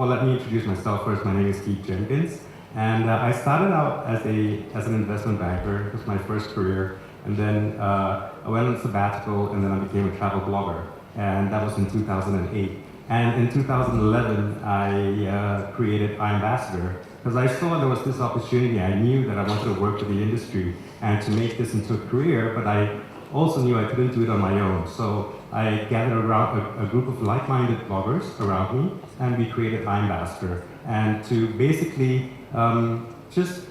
well, let me introduce myself first. My name is Jenkins, and I started out as an investment banker. It was my first career, and then I went on sabbatical, and then I became a travel blogger, and that was in 2008. And in 2011, I created iAmbassador because I saw there was this opportunity. I knew that I wanted to work with the industry and to make this into a career, but I also knew I couldn't do it on my own. So I gathered around a group of like-minded bloggers around me, and we created iAmbassador, and to basically just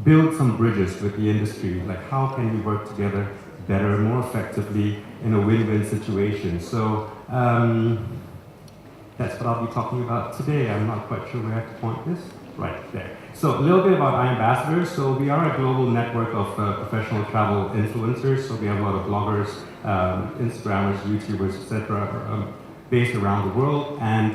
build some bridges with the industry, like how can we work together better, more effectively in a win-win situation. So that's what I'll be talking about today. I'm not quite sure where I have to point this. Right there. So a little bit about iAmbassador. So we are a global network of professional travel influencers. So we have a lot of bloggers, Instagrammers, YouTubers, etc., based around the world. And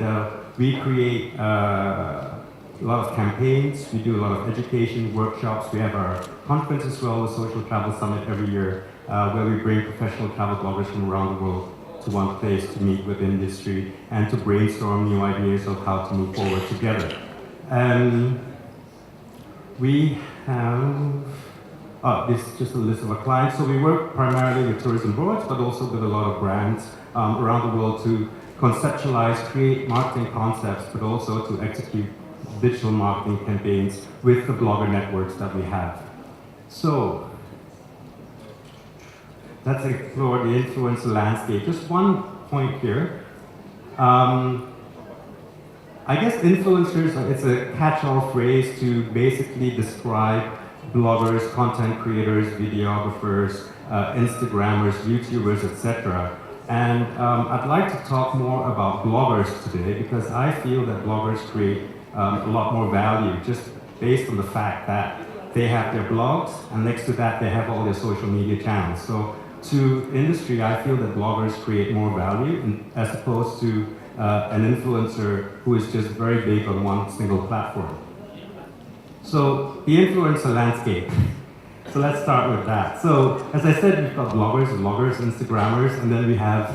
we create a lot of campaigns. We do a lot of education, workshops. We have our conference as well, the Social Travel Summit every year, where we bring professional travel bloggers from around the world to one place to meet with industry and to brainstorm new ideas of how to move forward together. We have, this is just a list of our clients. So we work primarily with tourism boards, but also with a lot of brands around the world to conceptualize, create marketing concepts, but also to execute digital marketing campaigns with the blogger networks that we have. So let's explore the influencer landscape. Just one point here. I guess influencers, it's a catch-all phrase to basically describe bloggers, content creators, videographers, Instagrammers, YouTubers, etc. And I'd like to talk more about bloggers today because I feel that bloggers create a lot more value just based on the fact that they have their blogs, and next to that they have all their social media channels. So to industry, I feel that bloggers create more value as opposed to an influencer who is just very big on one single platform. So the influencer landscape. So let's start with that. So as I said, we've got bloggers, Instagrammers, and then we have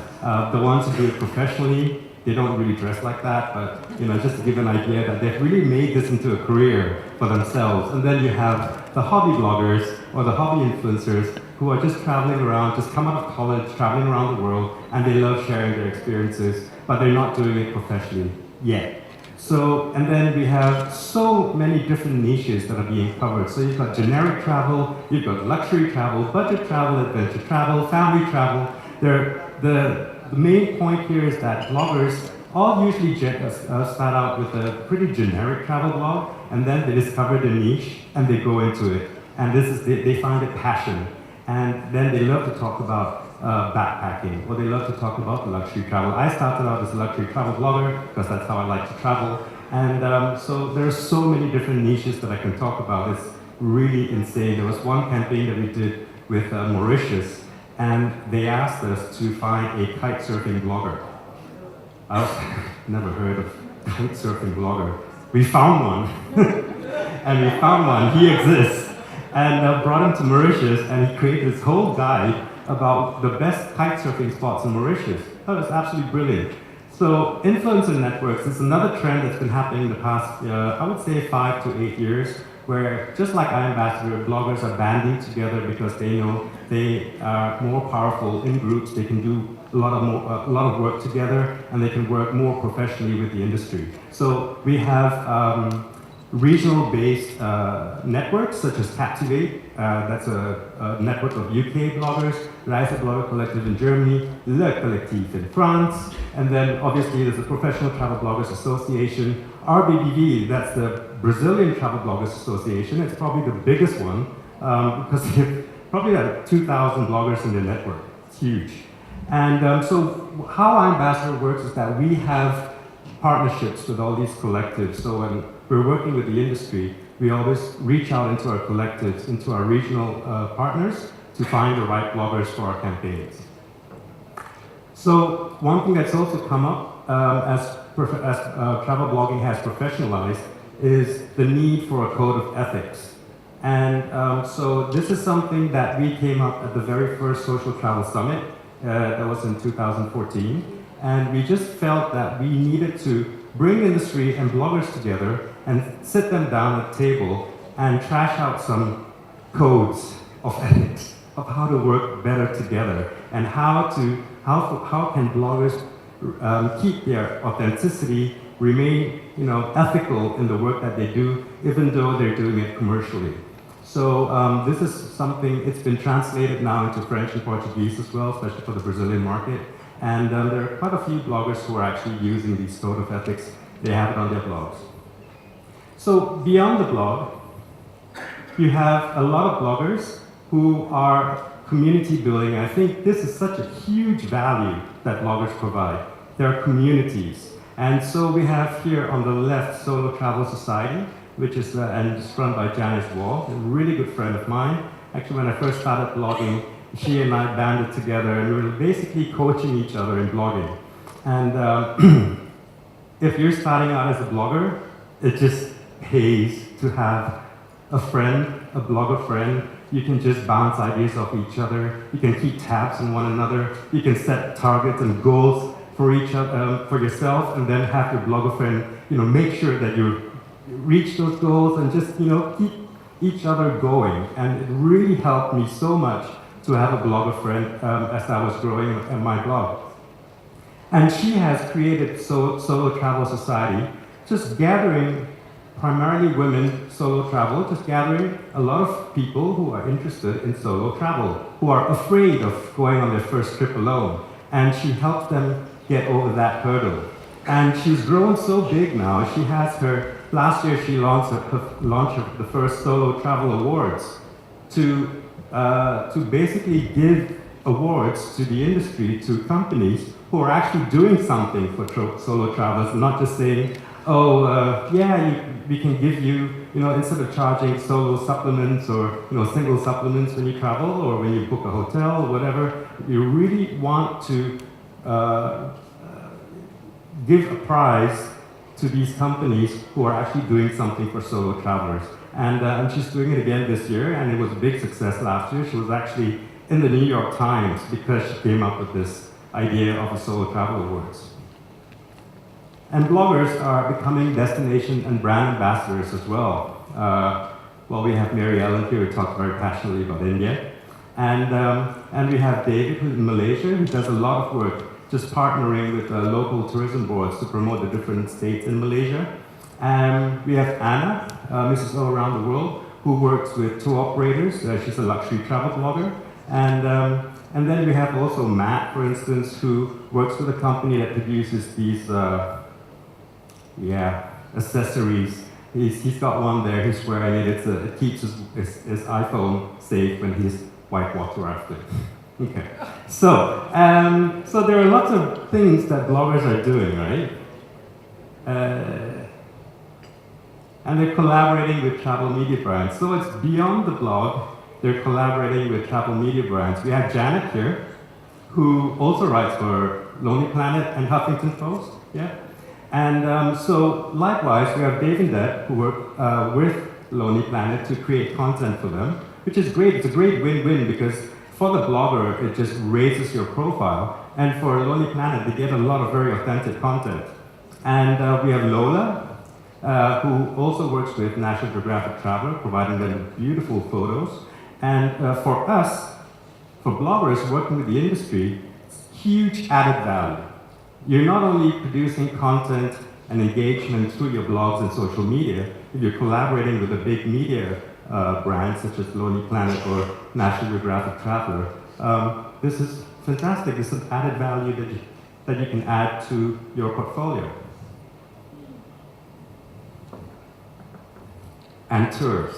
the ones who do it professionally. They don't really dress like that, but just to give an idea that they've really made this into a career for themselves. And then you have the hobby bloggers or the hobby influencers who are just traveling around, just come out of college, traveling around the world, and they love sharing their experiences, but they're not doing it professionally yet. So, and then we have so many different niches that are being covered. So you've got generic travel, you've got luxury travel, budget travel, adventure travel, family travel. The main point here is that bloggers all usually start out with a pretty generic travel blog, and then they discover the niche and they go into it. And they find a passion. And then they love to talk about backpacking, or they love to talk about luxury travel. I started out as a luxury travel blogger because that's how I like to travel. And so there are so many different niches that I can talk about. It's really insane. There was one campaign that we did with Mauritius, and they asked us to find a kite surfing blogger. I've never heard of kite surfing blogger. We found one, and we found one. He exists. And brought him to Mauritius, and he created this whole guide about the best kite surfing spots in Mauritius. That was absolutely brilliant. So influencer networks is another trend that's been happening in the past, I would say 5 to 8 years, where just like iAmbassador, bloggers are banding together because they know they are more powerful in groups. They can do a lot of work together, and they can work more professionally with the industry. So we have regional-based networks such as Captivate, that's a network of UK bloggers, Reise Blogger Collective in Germany, Le Collectif in France, and then obviously there's the Professional Travel Bloggers Association, RBBV, that's the Brazilian Travel Bloggers Association. It's probably the biggest one because they have probably 2,000 bloggers in their network. It's huge. And so how iAmbassador works is that we have partnerships with all these collectives. So when we're working with the industry, we always reach out into our collectives, into our regional partners to find the right bloggers for our campaigns. So one thing that's also come up as travel blogging has professionalized is the need for a code of ethics. And so this is something that we came up at the very first Social Travel Summit, that was in 2014. And we just felt that we needed to bring industry and bloggers together and sit them down at a table and trash out some codes of ethics, of how to work better together, and how can bloggers keep their authenticity, remain ethical in the work that they do, even though they're doing it commercially. So this is something, it's been translated now into French and Portuguese as well, especially for the Brazilian market. And there are quite a few bloggers who are actually using these code of ethics. They have it on their blogs. So beyond the blog, you have a lot of bloggers who are community building. I think this is such a huge value that bloggers provide. There are communities. And so we have here on the left Solo Travel Society, which is and it's run by Janice Wall, a really good friend of mine. Actually, when I first started blogging, she and I banded together and we were basically coaching each other in blogging. And if you're starting out as a blogger, it just pays to have a friend, a blogger friend. You can just bounce ideas off each other. You can keep tabs on one another. You can set targets and goals for each other, for yourself, and then have your blogger friend, make sure that you reach those goals and just, keep each other going. And it really helped me so much to have a blogger friend as I was growing in my blog. And she has created Solo Travel Society, just gathering primarily women solo travel, just gathering a lot of people who are interested in solo travel, who are afraid of going on their first trip alone. And she helps them get over that hurdle. And she's grown so big now. She has last year she launched the first Solo Travel Awards to basically give awards to the industry, to companies who are actually doing something for solo travelers, not just saying, we can give you, instead of charging solo supplements or single supplements when you travel or when you book a hotel or whatever, you really want to give a prize to these companies who are actually doing something for solo travelers. And she's doing it again this year, and it was a big success last year. She was actually in the New York Times because she came up with this idea of a Solo Travel Awards. And bloggers are becoming destination and brand ambassadors as well. We have Mary Ellen here who talks very passionately about India. And we have David who's in Malaysia, who does a lot of work just partnering with local tourism boards to promote the different states in Malaysia. And we have Anna, Mrs. All Around the World, who works with tour operators. She's a luxury travel blogger. And then we have also Matt, for instance, who works with a company that produces these accessories. He's got one there, he's wearing it. It keeps his iPhone safe when he's whitewater rafting. Okay. So there are lots of things that bloggers are doing, right? And they're collaborating with travel media brands. So it's beyond the blog. They're collaborating with travel media brands. We have Janet here, who also writes for Lonely Planet and Huffington Post. Yeah. And so likewise, we have Dave and Deb, who work with Lonely Planet to create content for them, which is great. It's a great win-win because for the blogger, it just raises your profile. And for Lonely Planet, they get a lot of very authentic content. And we have Lola, who also works with National Geographic Traveler, providing them with beautiful photos. And for us, for bloggers working with the industry, it's huge added value. You're not only producing content and engagement through your blogs and social media, if you're collaborating with a big media brand such as Lonely Planet or National Geographic Traveler, this is fantastic. This is added value that you can add to your portfolio. And tours.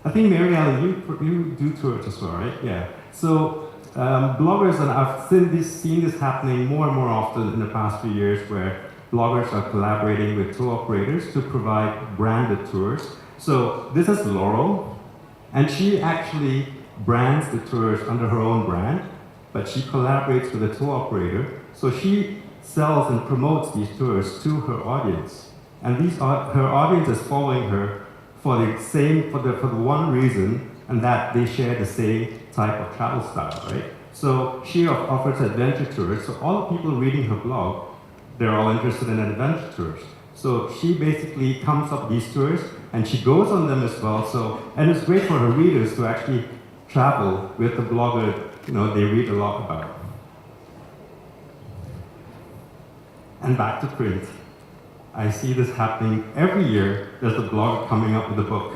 I think, Mary Ellen, you do tours as well, right? Yeah. So bloggers, and I've seen this happening more and more often in the past few years, where bloggers are collaborating with tour operators to provide branded tours. So this is Laurel, and she actually brands the tours under her own brand, but she collaborates with a tour operator. So she sells and promotes these tours to her audience, and her audience is following her for the one reason, and that they share the same type of travel style, right? So she offers adventure tours. So all the people reading her blog, they're all interested in adventure tours. So she basically comes up these tours, and she goes on them as well. So, and it's great for her readers to actually travel with the blogger, they read a lot about. And back to print. I see this happening every year. There's a blogger coming up with a book.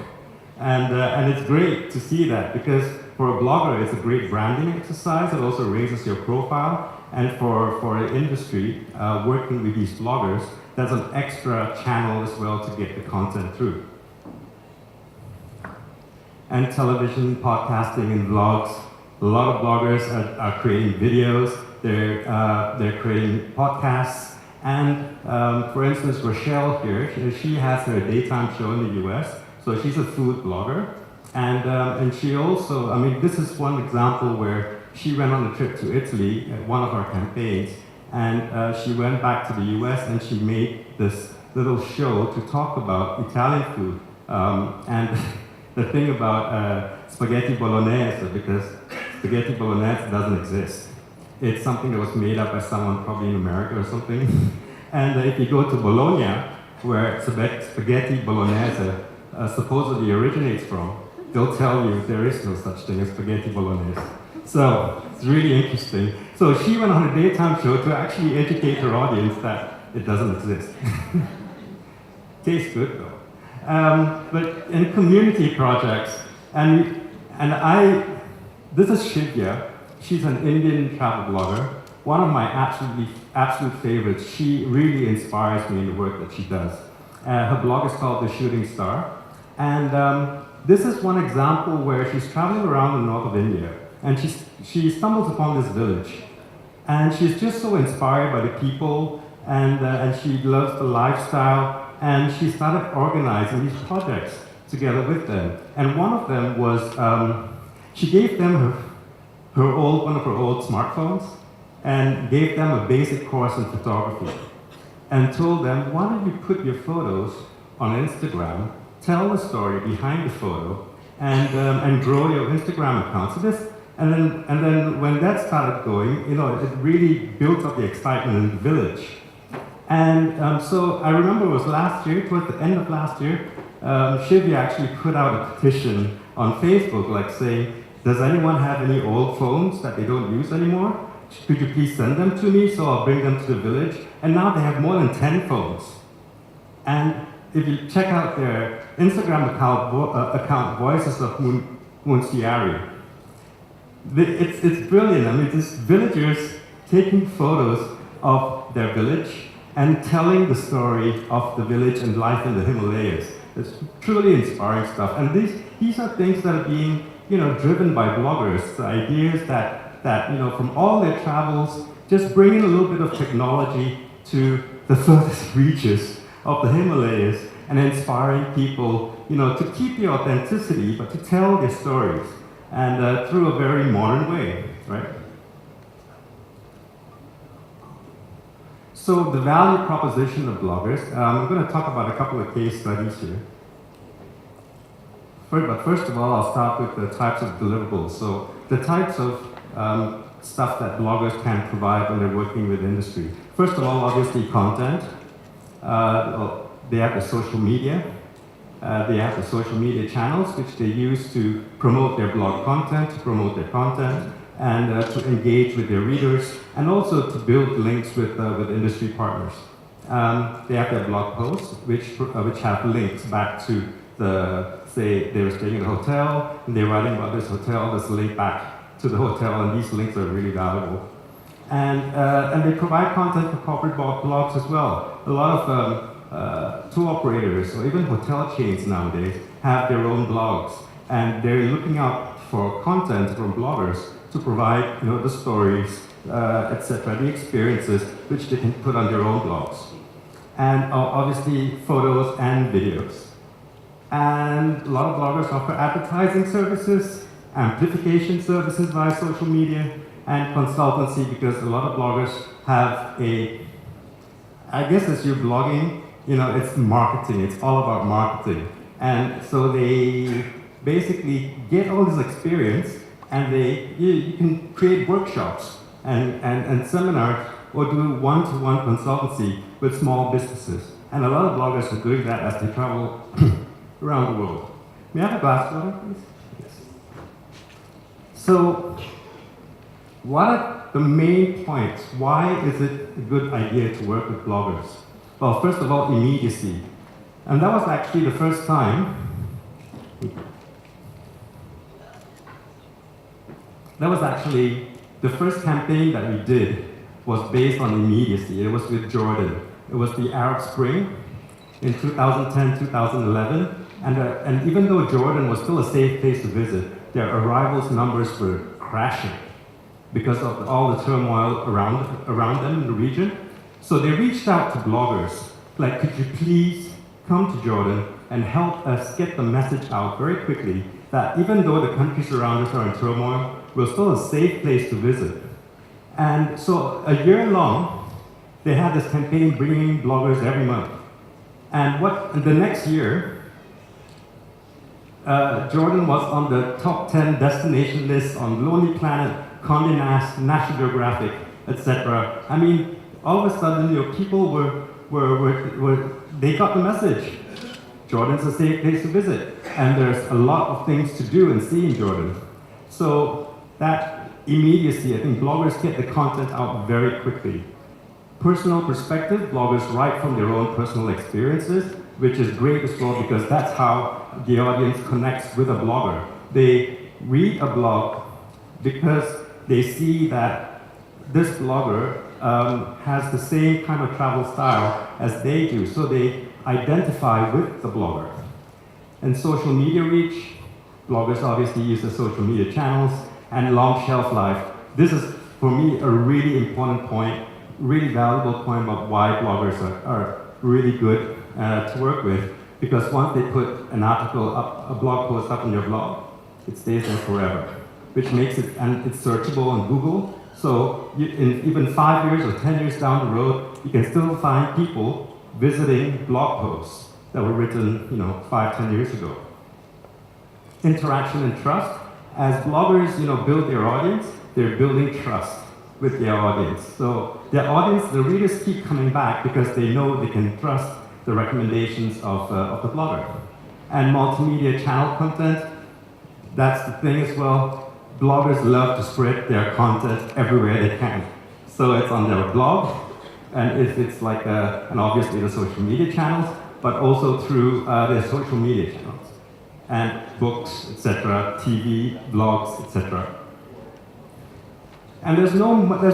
And it's great to see that, because for a blogger, it's a great branding exercise. It also raises your profile. And for the industry, working with these bloggers, there's an extra channel as well to get the content through. And television, podcasting, and vlogs. A lot of bloggers are creating videos. They're creating podcasts. And for instance, Rochelle here, she has her daytime show in the US. So she's a food blogger. And she also, this is one example where she went on a trip to Italy at one of our campaigns. And she went back to the US and she made this little show to talk about Italian food. And the thing about spaghetti bolognese, because spaghetti bolognese doesn't exist. It's something that was made up by someone probably in America or something. And if you go to Bologna, where spaghetti bolognese supposedly originates from, they'll tell you there is no such thing as spaghetti bolognese. So it's really interesting. So she went on a daytime show to actually educate her audience that it doesn't exist. Tastes good though. But in community projects, this is Shivya. She's an Indian travel blogger. One of my absolute favorites. She really inspires me in the work that she does. Her blog is called The Shooting Star. And this is one example where she's traveling around the north of India. And she stumbles upon this village. And she's just so inspired by the people, and she loves the lifestyle. And she started organizing these projects together with them. And one of them was, she gave them one of her old smartphones, and gave them a basic course in photography, and told them, why don't you put your photos on Instagram, tell the story behind the photo, and grow your Instagram account. So and then when that started going, it really built up the excitement in the village. And so I remember it was last year, towards the end of last year, Shivya actually put out a petition on Facebook, like saying, does anyone have any old phones that they don't use anymore? Could you please send them to me so I'll bring them to the village? And now they have more than 10 phones. And if you check out their Instagram account Voices of Munsiari, it's brilliant. It's villagers taking photos of their village and telling the story of the village and life in the Himalayas. It's truly inspiring stuff. And these are things that are being driven by bloggers, the ideas that from all their travels, just bringing a little bit of technology to the furthest reaches of the Himalayas and inspiring people, to keep the authenticity, but to tell their stories, and through a very modern way, right? So the value proposition of bloggers, I'm going to talk about a couple of case studies here. But first of all, I'll start with the types of deliverables. So the types of stuff that bloggers can provide when they're working with industry. First of all, obviously content. They have the social media. They have the social media channels, which they use to promote their blog content, to promote their content, and to engage with their readers, and also to build links with industry partners. They have their blog posts, which have links back to say they were staying in a hotel, and they're writing about this hotel, there's a link back to the hotel, and these links are really valuable. And they provide content for corporate blogs as well. A lot of tour operators, or even hotel chains nowadays, have their own blogs, and they're looking out for content from bloggers to provide the stories, etc., the experiences, which they can put on their own blogs. And obviously photos and videos. And a lot of bloggers offer advertising services, amplification services via social media, and consultancy, because a lot of bloggers have I guess as you're blogging, it's marketing, it's all about marketing. And so they basically get all this experience, and you can create workshops and seminars, or do one-to-one consultancy with small businesses. And a lot of bloggers are doing that as they travel around the world. May I have a glass of water, please? Yes. So, what are the main points? Why is it a good idea to work with bloggers? Well, first of all, immediacy. And that was actually the first time. That was actually the first campaign that we did was based on immediacy. It was with Jordan. It was the Arab Spring in 2010, 2011. And even though Jordan was still a safe place to visit, their arrivals numbers were crashing because of all the turmoil around them in the region. So they reached out to bloggers, like, could you please come to Jordan and help us get the message out very quickly that even though the countries around us are in turmoil, we're still a safe place to visit. And so a year long, they had this campaign bringing bloggers every month. And the next year, Jordan was on the top 10 destination list on Lonely Planet, Condé Nast, National Geographic, etc. I mean, all of a sudden, people they got the message. Jordan's a safe place to visit, and there's a lot of things to do and see in Jordan. So that immediacy, I think bloggers get the content out very quickly. Personal perspective, bloggers write from their own personal experiences, which is great as well because that's how the audience connects with a blogger. They read a blog because they see that this blogger has the same kind of travel style as they do, so they identify with the blogger. And social media reach, bloggers obviously use the social media channels, and long shelf life. This is, for me, a really important point, really valuable point about why bloggers are really good to work with, because once they put an article up, a blog post up on your blog, it stays there forever, which makes it, and it's searchable on Google, so in even 5 years or 10 years down the road, you can still find people visiting blog posts that were written, 5, 10 years ago. Interaction and trust. As bloggers, build their audience, they're building trust with their audience. So their audience, the readers keep coming back because they know they can trust the recommendations of the blogger. And multimedia channel content, that's the thing as well. Bloggers love to spread their content everywhere they can. So it's on their blog, and it's like, and obviously the social media channels, but also through their social media channels, and books, etc., TV, blogs, etc. And there's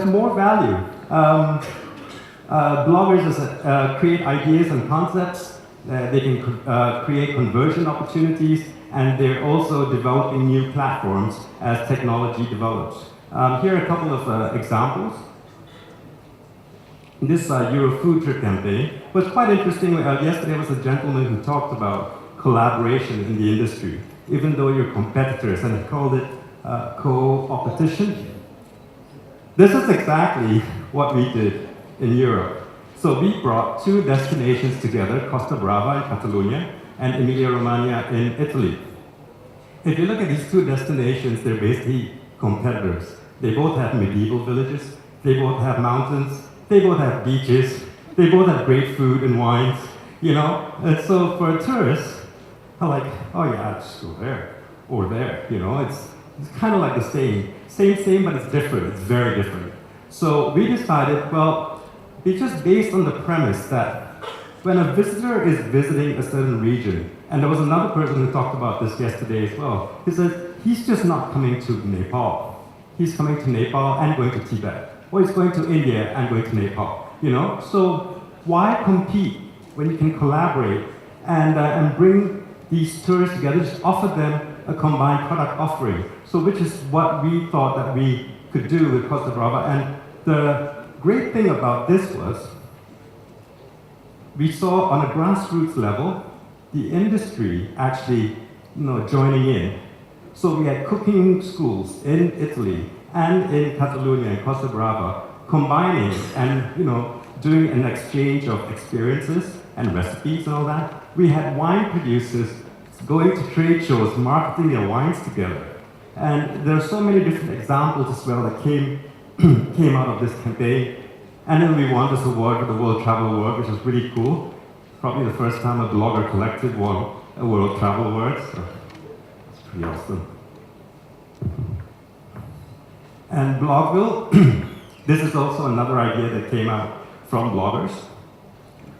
more value. Bloggers create ideas and concepts. They can create conversion opportunities, and they're also developing new platforms as technology develops. Here are a couple of examples. This Euro food trip campaign was quite interesting. Yesterday was a gentleman who talked about collaboration in the industry, even though you're competitors, and he called it co-opetition. This is exactly what we did in Europe. So we brought two destinations together, Costa Brava in Catalonia and Emilia-Romagna in Italy. If you look at these two destinations, they're basically competitors. They both have medieval villages, they both have mountains, they both have beaches, they both have great food and wines, And so for tourists, I'm like, oh yeah, just go there, or there, It's kind of like the same, but it's different, it's very different. So we decided, well, it's just based on the premise that when a visitor is visiting a certain region, and there was another person who talked about this yesterday as well, he said, he's just not coming to Nepal. He's coming to Nepal and going to Tibet, or he's going to India and going to Nepal, So why compete when you can collaborate and bring these tourists together, just offer them a combined product offering. So which is what we thought that we could do with Costa Brava. And the great thing about this was, we saw on a grassroots level, the industry actually joining in. So we had cooking schools in Italy and in Catalonia and Costa Brava, combining and doing an exchange of experiences and recipes and all that. We had wine producers going to trade shows, marketing their wines together. And there are so many different examples as well that came out of this campaign. And then we won this award with the World Travel Award, which was really cool. probably the first time a blogger collective won a World Travel Award, so it's pretty awesome. And Blogville, this is also another idea that came out from bloggers.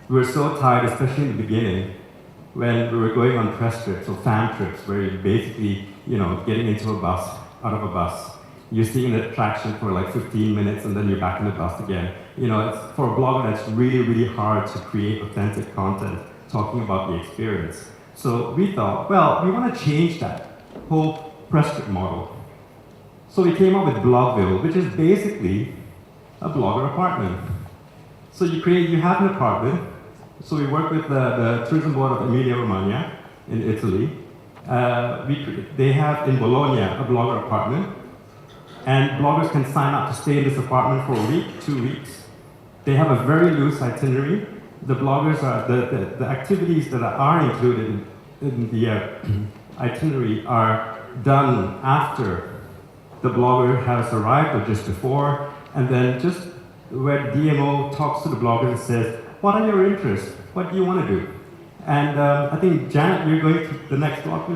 We were so tired, especially in the beginning, when we were going on press trips or fan trips, where you're basically, getting into a bus, out of a bus. You're seeing the attraction for like 15 minutes and then you're back in the bus again. For a blogger, that's really, really hard to create authentic content talking about the experience. So we thought, well, we want to change that whole press trip model. So we came up with Blogville, which is basically a blogger apartment. So you have an apartment. So we work with the tourism board of Emilia-Romagna in Italy. They have in Bologna a blogger apartment. And bloggers can sign up to stay in this apartment for a week, 2 weeks. They have a very loose itinerary. The bloggers are, the activities that are included in the itinerary are done after the blogger has arrived or just before, and then just where DMO talks to the blogger and says, what are your interests? What do you want to do? And I think, Janet, you're going to the next blog,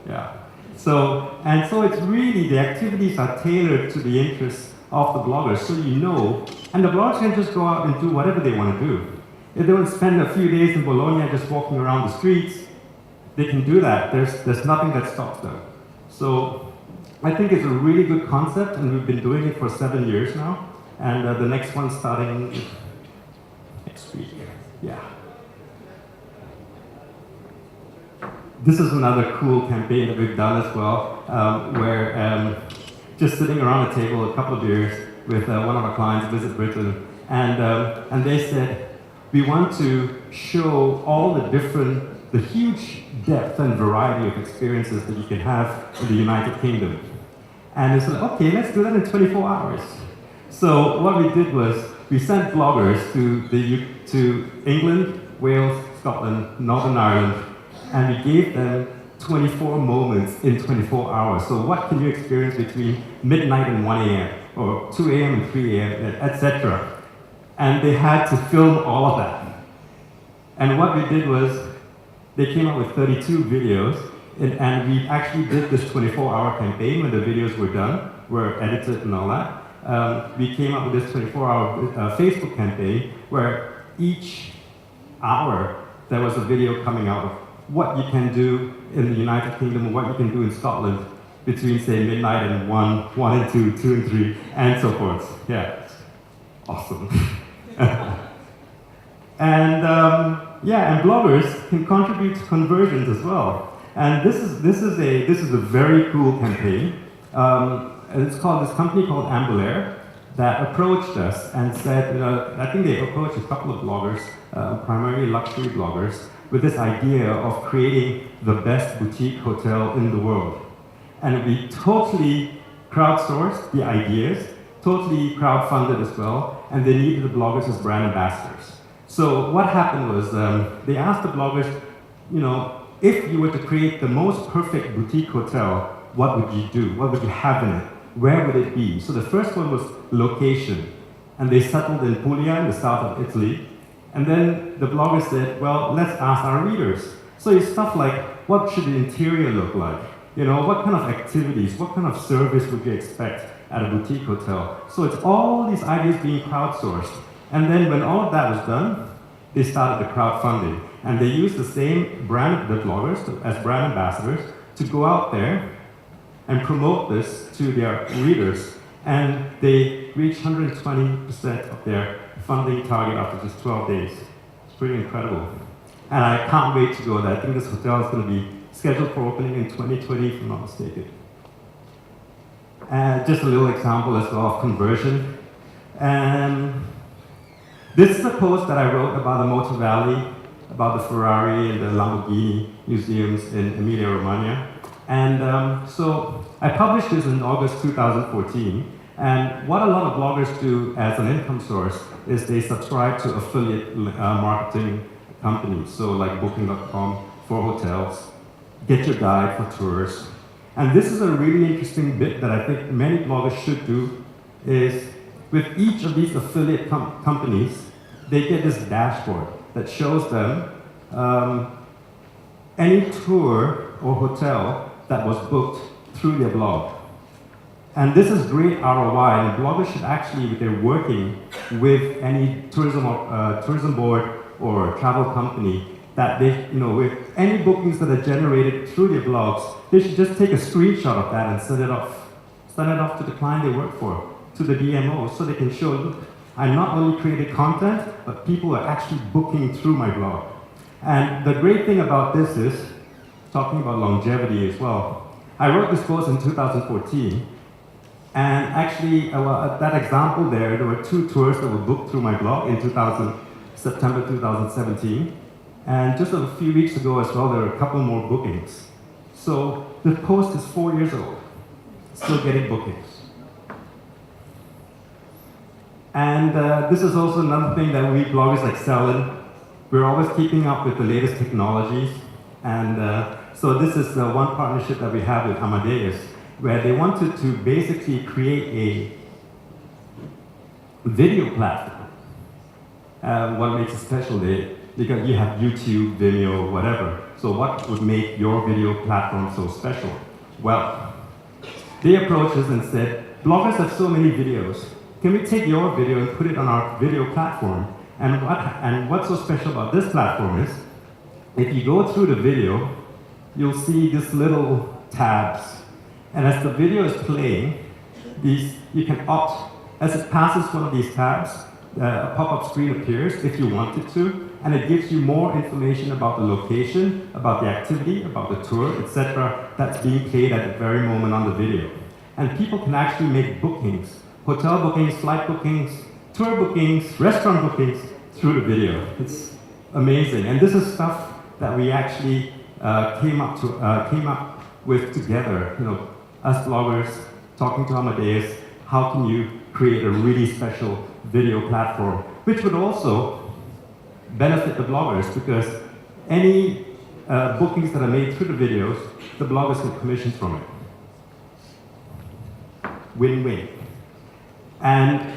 Yeah. So it's really, the activities are tailored to the interests of the bloggers, so and the bloggers can just go out and do whatever they want to do. If they want to spend a few days in Bologna just walking around the streets, they can do that. There's nothing that stops them. So I think it's a really good concept, and we've been doing it for 7 years now, and the next one's starting next week. Yeah. This is another cool campaign that we've done as well, where just sitting around a table, a couple of beers, with one of our clients, Visit Britain, and they said, we want to show all the huge depth and variety of experiences that you can have in the United Kingdom. And they said, okay, let's do that in 24 hours. So what we did was, we sent bloggers to England, Wales, Scotland, Northern Ireland, and we gave them 24 moments in 24 hours. So what can you experience between midnight and 1 a.m., or 2 a.m. and 3 a.m., etc. And they had to film all of that. And what we did was, they came up with 32 videos, and we actually did this 24-hour campaign when the videos were done, were edited and all that. We came up with this 24-hour Facebook campaign, where each hour there was a video coming out of what you can do in the United Kingdom, or what you can do in Scotland between, say, midnight and 1 and 2, 2 and 3, and so forth. Yeah, awesome. And bloggers can contribute to conversions as well. And this is a very cool campaign. And it's called this company called Ambulair that approached us and said, I think they approached a couple of bloggers, primarily luxury bloggers, with this idea of creating the best boutique hotel in the world. And we totally crowdsourced the ideas, totally crowdfunded as well, and they needed the bloggers as brand ambassadors. So what happened was, they asked the bloggers, if you were to create the most perfect boutique hotel, what would you do? What would you have in it? Where would it be? So the first one was location. And they settled in Puglia, in the south of Italy. And then the bloggers said, well, let's ask our readers. So it's stuff like, what should the interior look like? What kind of activities, what kind of service would you expect at a boutique hotel? So it's all these ideas being crowdsourced. And then when all of that was done, they started the crowdfunding. And they used the same brand, the bloggers, as brand ambassadors, to go out there and promote this to their readers. And they reached 120% of their funding target after just 12 days. It's pretty incredible. And I can't wait to go there. I think this hotel is going to be scheduled for opening in 2020, if I'm not mistaken. And just a little example as well of conversion. And this is a post that I wrote about the Motor Valley, about the Ferrari and the Lamborghini museums in Emilia-Romagna. And so I published this in August 2014. And what a lot of bloggers do as an income source is they subscribe to affiliate marketing companies, so like Booking.com for hotels, Get Your Guide for tours. And this is a really interesting bit that I think many bloggers should do, is with each of these affiliate companies, they get this dashboard that shows them any tour or hotel that was booked through their blog. And this is great ROI, and bloggers should actually, if they're working with any tourism board or travel company, that they, with any bookings that are generated through their blogs, they should just take a screenshot of that and send it off to the client they work for, to the DMO, so they can show, look, I not only created content, but people are actually booking through my blog. And the great thing about this is, talking about longevity as well, I wrote this post in 2014, and actually, that example there were 2 tours that were booked through my blog in September 2017. And just a few weeks ago as well, there were a couple more bookings. So the post is 4 years old, still getting bookings. And this is also another thing that we bloggers excel in. We're always keeping up with the latest technologies. And so this is one partnership that we have with Amadeus, where they wanted to basically create a video platform. What makes it special there? Because you have YouTube, Vimeo, whatever. So what would make your video platform so special? Well, they approached us and said, bloggers have so many videos. Can we take your video and put it on our video platform? And what's so special about this platform is, if you go through the video, you'll see these little tabs. And as the video is playing, you can opt, as it passes one of these tabs, a pop-up screen appears if you want it to, and it gives you more information about the location, about the activity, about the tour, etc., that's being played at the very moment on the video. And people can actually make bookings, hotel bookings, flight bookings, tour bookings, restaurant bookings through the video. It's amazing. And this is stuff that we actually came up with together. Us bloggers talking to Amadeus, how can you create a really special video platform, which would also benefit the bloggers, because any bookings that are made through the videos, the bloggers get commissions from it. Win-win. And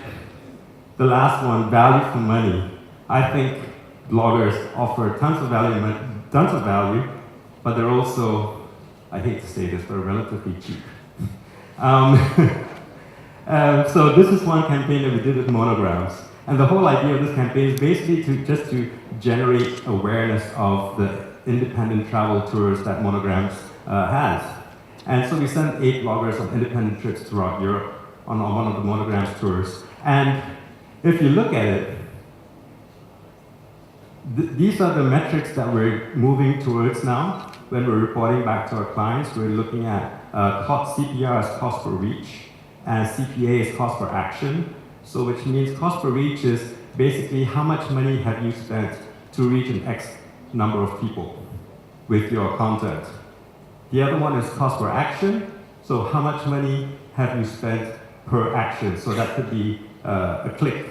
the last one, value for money. I think bloggers offer tons of value, but they're also, I hate to say this, but relatively cheap. So this is one campaign that we did with monograms. And the whole idea of this campaign is basically to generate awareness of the independent travel tours that Monograms has. And so we sent 8 bloggers on independent trips throughout Europe on one of the Monograms tours. And if you look at it, these are the metrics that we're moving towards now. When we're reporting back to our clients, we're looking at CPR as cost per reach, and CPA is cost per action. So which means cost per reach is basically how much money have you spent to reach an X number of people with your content. The other one is cost per action. So how much money have you spent per action? So that could be a click,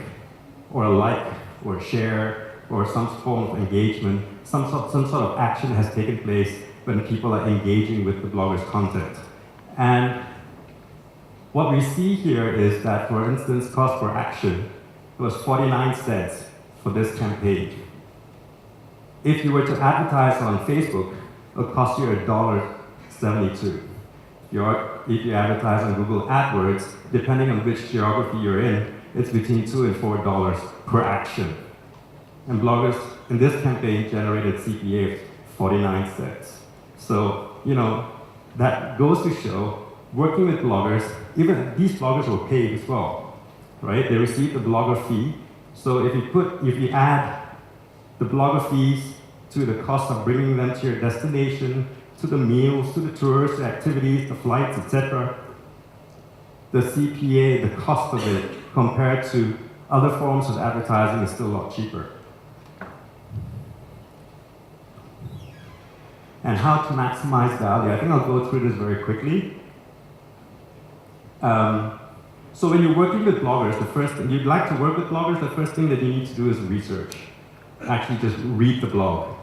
or a like, or a share, or some form of engagement. Some sort of action has taken place when people are engaging with the blogger's content. And what we see here is that, for instance, cost per action was 49 cents for this campaign. If you were to advertise on Facebook, it would cost you $1.72. If you advertise on Google AdWords, depending on which geography you're in, it's between $2 and $4 per action. And bloggers in this campaign generated CPA of 49 cents. So, that goes to show, working with bloggers, even these bloggers were paid as well, right? They received the blogger fee. So if you add the blogger fees to the cost of bringing them to your destination, to the meals, to the tours, the activities, the flights, etc., the CPA, the cost of it, compared to other forms of advertising, is still a lot cheaper. And how to maximize value. I think I'll go through this very quickly. So when you're working with bloggers, the first thing you'd like to work with bloggers, the first thing that you need to do is research. Actually, just read the blog,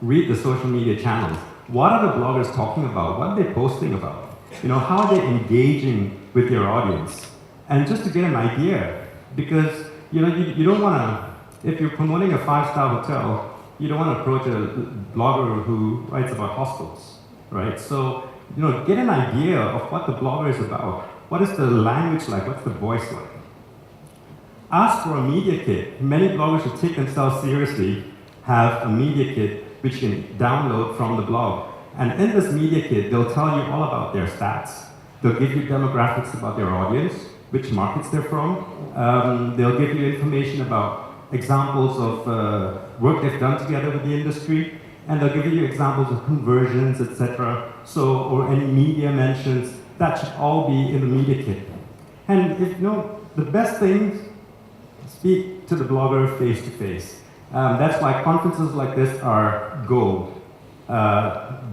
read the social media channels. What are the bloggers talking about? What are they posting about? How are they engaging with your audience? And just to get an idea, because you don't want to. If you're promoting a 5-star hotel, you don't want to approach a blogger who writes about hostels, right? So, get an idea of what the blogger is about. What is the language like? What's the voice like? Ask for a media kit. Many bloggers who take themselves seriously have a media kit which you can download from the blog. And in this media kit, they'll tell you all about their stats. They'll give you demographics about their audience, which markets they're from. They'll give you information about examples of work they've done together with the industry, and they'll give you examples of conversions, etc. So, or any media mentions. That should all be in the media kit. And if the best thing, speak to the blogger face to face. That's why conferences like this are gold.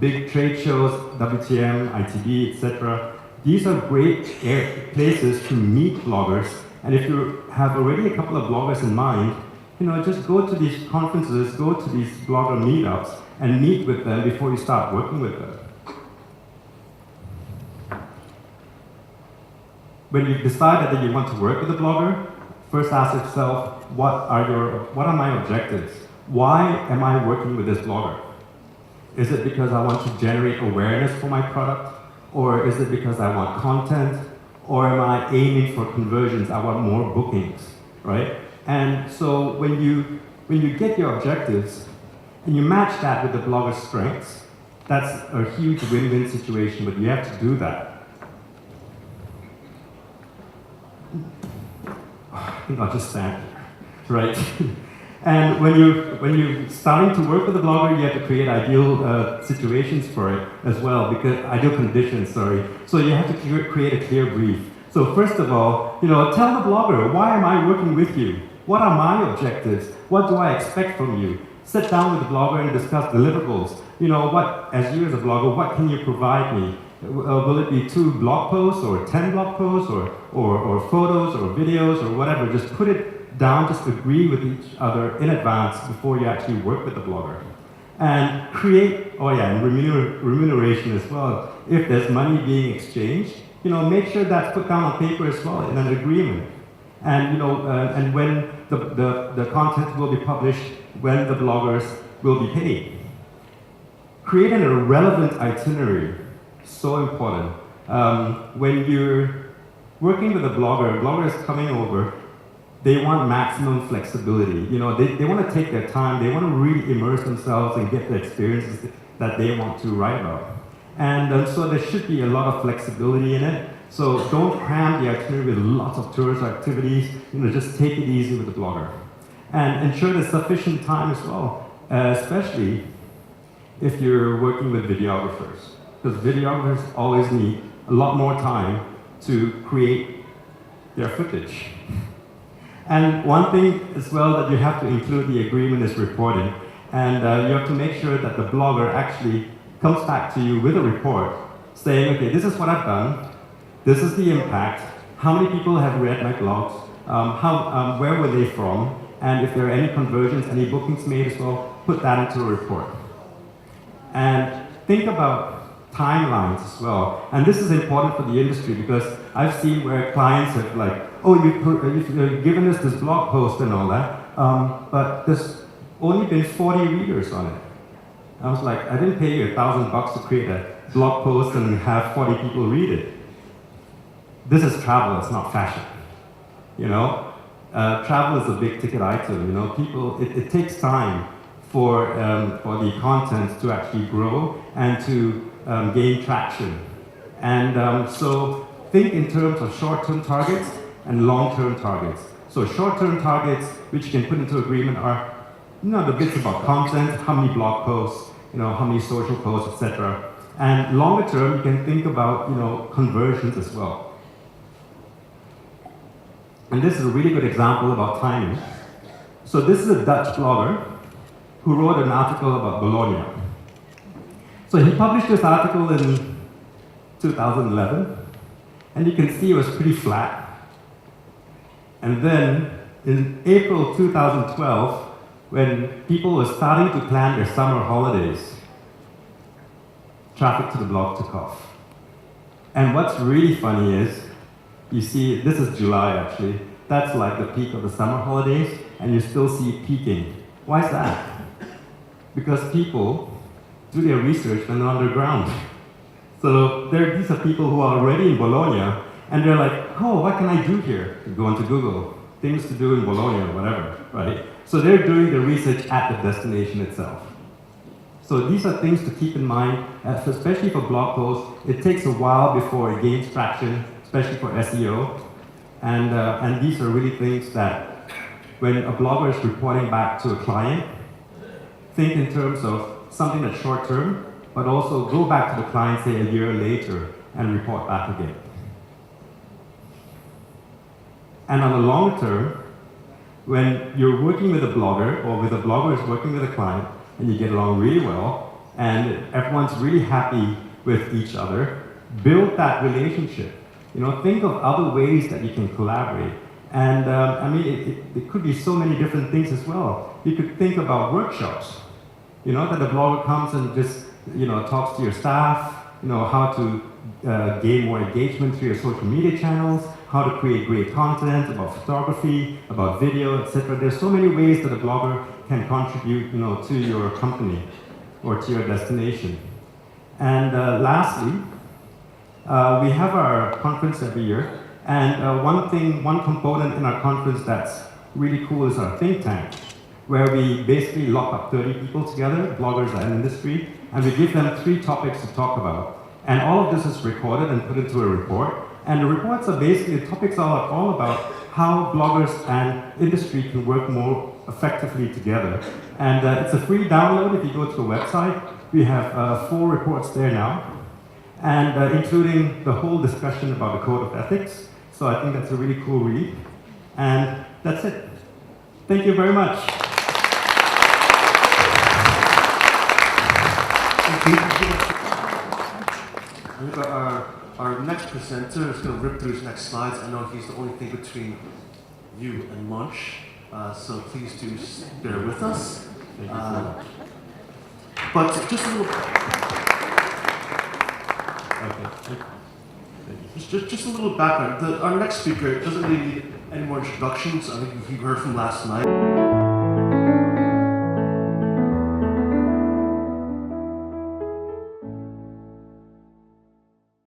Big trade shows, WTM, ITB, etc. These are great places to meet bloggers. And if you have already a couple of bloggers in mind, just go to these conferences, go to these blogger meetups, and meet with them before you start working with them. When you've decided that you want to work with a blogger, first ask yourself, what are my objectives? Why am I working with this blogger? Is it because I want to generate awareness for my product? Or is it because I want content? Or am I aiming for conversions? I want more bookings, right? And so when you get your objectives and you match that with the blogger's strengths, that's a huge win-win situation, but you have to do that. I think I'll just stand here, right? And when you're starting to work with a blogger, you have to create ideal situations for it as well, because ideal conditions, sorry. So you have to create a clear brief. So first of all, tell the blogger, why am I working with you? What are my objectives? What do I expect from you? Sit down with the blogger and discuss deliverables. As you as a blogger, what can you provide me? Will it be 2 blog posts or 10 blog posts or photos or videos or whatever? Just put it down, just agree with each other in advance before you actually work with the blogger. And create, and remuneration as well. If there's money being exchanged, make sure that's put down on paper as well in an agreement. And, and when the content will be published, when the bloggers will be paid. Create a relevant itinerary. So important. When you're working with a blogger is coming over, they want maximum flexibility. They want to take their time, they want to really immerse themselves and get the experiences that they want to write about. And so there should be a lot of flexibility in it. So don't cram the itinerary with lots of tourist activities, just take it easy with the blogger. And ensure there's sufficient time as well, especially if you're working with videographers. Because videographers always need a lot more time to create their footage. And one thing as well that you have to include the agreement is reporting. And you have to make sure that the blogger actually comes back to you with a report saying, okay, this is what I've done, this is the impact, how many people have read my blogs, where were they from, and if there are any conversions, any bookings made as well, put that into a report. And think about timelines as well. And this is important for the industry because I've seen where clients have you've given us this blog post and all that, but there's only been 40 readers on it. I was like, I didn't pay you $1,000 to create a blog post and have 40 people read it. This is travel, it's not fashion. Travel is a big ticket item. People, it takes time for the content to actually grow and to gain traction. And so think in terms of short-term targets and long-term targets. So short-term targets, which you can put into agreement, are the bits about content, how many blog posts, how many social posts, etc. And longer term, you can think about conversions as well. And this is a really good example about timing. So this is a Dutch blogger who wrote an article about Bologna. So he published this article in 2011, and you can see it was pretty flat. And then in April 2012, when people were starting to plan their summer holidays, traffic to the blog took off. And what's really funny is, you see, this is July actually, that's like the peak of the summer holidays, and you still see it peaking. Why is that? because people do their research when they're underground. So these are people who are already in Bologna, and they're like, oh, what can I do here? You go into Google, things to do in Bologna, whatever, right? So they're doing the research at the destination itself. So these are things to keep in mind, especially for blog posts. It takes a while before it gains traction, especially for SEO. And these are really things that when a blogger is reporting back to a client, think in terms of something that's short term, but also go back to the client, say, a year later, and report back again. And on the long term, when you're working with a blogger, or with a blogger is working with a client, and you get along really well, and everyone's really happy with each other, build that relationship. You know, think of other ways that you can collaborate. And I mean, it could be so many different things as well. You could think about workshops. You know, that the blogger comes and just, you know, talks to your staff, you know, how to gain more engagement through your social media channels, how to create great content about photography, about video, etc. There's so many ways that a blogger can contribute, you know, to your company or to your destination. And lastly, we have our conference every year, and one component in our conference that's really cool is our think tank, where we basically lock up 30 people together, bloggers and industry, and we give them 3 topics to talk about. And all of this is recorded and put into a report. And the reports are basically, the topics are all about how bloggers and industry can work more effectively together. And it's a free download if you go to the website. We have 4 reports there now, and including the whole discussion about the code of ethics. So I think that's a really cool read. And that's it. Thank you very much. We've got our next presenter is going to rip through his next slides. I know he's the only thing between you and lunch, so please do bear with us. Thank you so much. But just a little, just a little background. Our next speaker doesn't really need any more introductions. I think you heard from last night.